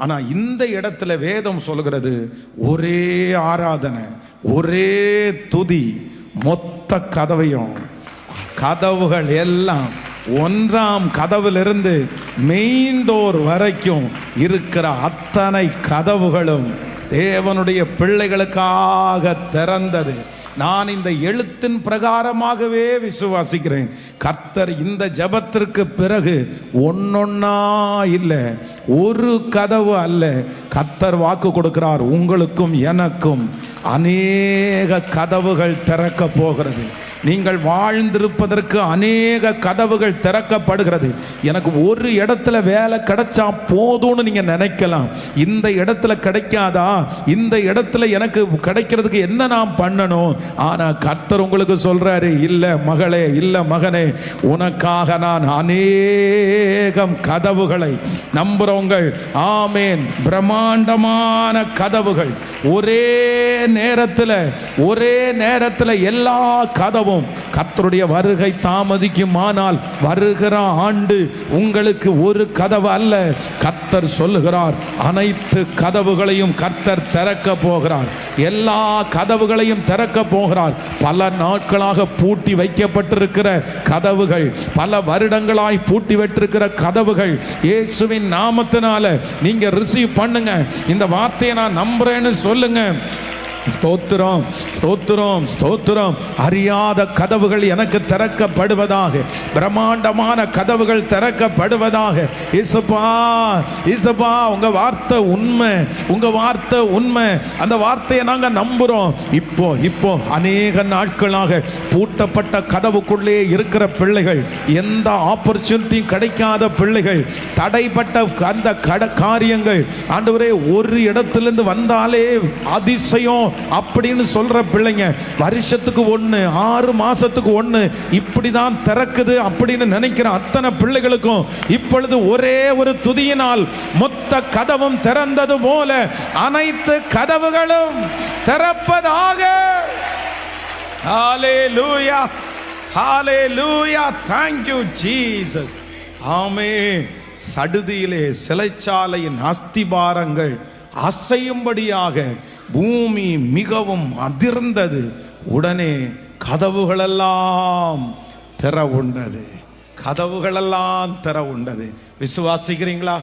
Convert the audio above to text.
ஆனா இந்த இடத்துல வேதம் சொல்கிறது ஒரே ஆராதனை, ஒரே துதி, மொத்த கதவுகள் எல்லாம் ஒன்றாம் கதவிலிருந்து மெயின் டோர் வரைக்கும் இருக்கிற அத்தனை கதவுகளும் தேவனுடைய பிள்ளைகளுக்காக திறந்தது. நான் இந்த எழுத்தின் பிரகாரமாகவே விசுவாசிக்கிறேன். கர்த்தர் இந்த ஜெபத்திற்கு பிறகு ஒன்னொன்னா இல்லை, ஒரு கதவு அல்ல, கர்த்தர் வாக்கு கொடுக்கிறார், உங்களுக்கும் எனக்கும் அநேக கதவுகள் திறக்க போகிறது. நீங்கள் வாழ்ந்திருப்பதற்கு அநேக கதவுகள் திறக்கப்படுகிறது. எனக்கு ஒரு இடத்துல வேலை கிடைச்சா போதும்னு நீங்க நினைக்கலாம். இந்த இடத்துல கிடைக்காதா, இந்த இடத்துல எனக்கு கிடைக்கிறதுக்கு என்ன நான் பண்ணணும்? ஆனா கர்த்தர் உங்களுக்கு சொல்றாரு, இல்ல மகளே, இல்ல மகனே, உனக்காக நான் அநேகம் கதவுகளை நம்புறவங்கள் ஆமேன், பிரம்மாண்டமான கதவுகள் ஒரே நேரத்தில் எல்லா கதவும் கர்த்தருடைய வருகை தாமதிக்குமானால் வருகிற ஆண்டு உங்களுக்கு ஒரு கதவு அல்ல, கர்த்தர் சொல்லுகிறார் அனைத்து கதவுகளையும் கர்த்தர் திறக்க போகிறார். எல்லா கதவுகளையும் திறக்க போகிறார். பல நாட்களாக பூட்டி வைக்கப்பட்டிருக்கிற கதவுகள், பல வருடங்களாய் பூட்டி வைத்திருக்கிற கதவுகள் இயேசுவின் நாமத்தினால நீங்க ரிசீவ் பண்ணுங்க. இந்த வார்த்தையை நான் நம்புறேன்னு சொல்லுங்க. ஸ்தோத்திரம், ஸ்தோத்திரம், ஸ்தோத்திரம். அறியாத கதவுகள் எனக்கு திறக்கப்படுவதாக, பிரம்மாண்டமான கதவுகள் திறக்கப்படுவதாக. இயேசுப்பா, இயேசுப்பா, உங்க வார்த்தை உண்மை, உங்க வார்த்தை உண்மை. அந்த வார்த்தையை நாங்க நம்புறோம். இப்போ அநேக நாட்களாக பூட்டப்பட்ட கதவுக்குள்ளே இருக்கிற பிள்ளைகள், எந்த ஆப்பர்ச்சுனிட்டியும் கிடைக்காத பிள்ளைகள், தடைப்பட்ட அந்த காரியங்கள், ஆண்டவரே ஒரு இடத்திலிருந்து வந்தாலே அதிசயம் அப்படின்னு சொல்ற பிள்ளைங்க, வருஷத்துக்கு 1, 6 மாசத்துக்கு 1 இப்படிதான் திறக்குது அப்படின்னு நினைக்கிற அத்தனை பிள்ளைகளுக்கும் இப்பொழுது ஒரே ஒரு துதியினால் மொத்த கதவும் திறந்தது போல அனைத்து கதவுகளும் திறப்பதாக. ஹalleluya, ஹalleluya, thank you Jesus. ஆமென். சடுதியிலே சிலைச்சாலையின் அஸ்திபாரங்கள் அசையும்படியாக பூமி மிகவும் அதிர்ந்தது. உடனே கதவுகளெல்லாம் திற உண்டது. விசுவாசிக்கிறீங்களா?